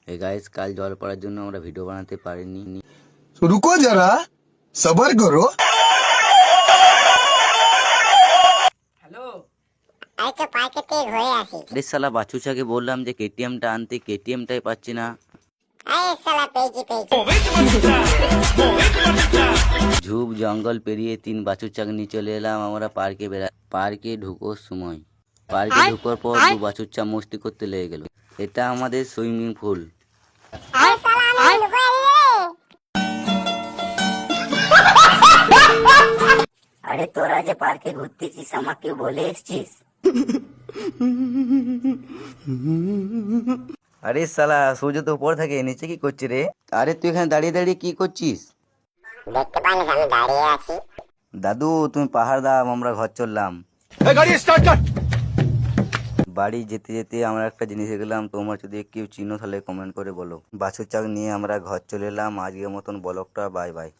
এই গাইস, কাল জল পড়ার জন্য আমরা ভিডিও বানাতে পারিনি। रुको जरा सबर करो। আরে শালা বাচুচাকে বললাম যে কেটিএমটা আনতে, কেটিএমটাই পাচ্ছি না। ঝুপ জঙ্গল পেরিয়ে 3 বাছুরচাক নিয়ে চলে এলাম আমরা পার্কে পার্কে ঢুকোর সময়। পার্কে ঢুকার পর 2 বাছুরচা মস্তি করতে লেগে গেল। এটা আমাদের সুইমিং পুল। আরে তোরা যে পার্কে ঘুরতেছিস আমাকে বলে এসছিস? আরে শালা সূর্য তো উপর থাকে, নিচে কি করছিস রে? আরে তুই এখানে দাঁড়িয়ে দাঁড়িয়ে কি করছিস? দেখতে পাইনি আমি দাঁড়িয়ে আছি। দাদু তুমি পাহাড় দাও, আমরা ঘর চললাম। বাড়ি যেতে যেতে আমরা একটা জিনিস দেখলাম, তোমরা যদি কেউ চিনো তাহলে কমেন্ট করে বলো। বাছুর চাক নিয়ে আমরা ঘর চলে এলাম। আজকের মতন ব্লগটা বাই বাই।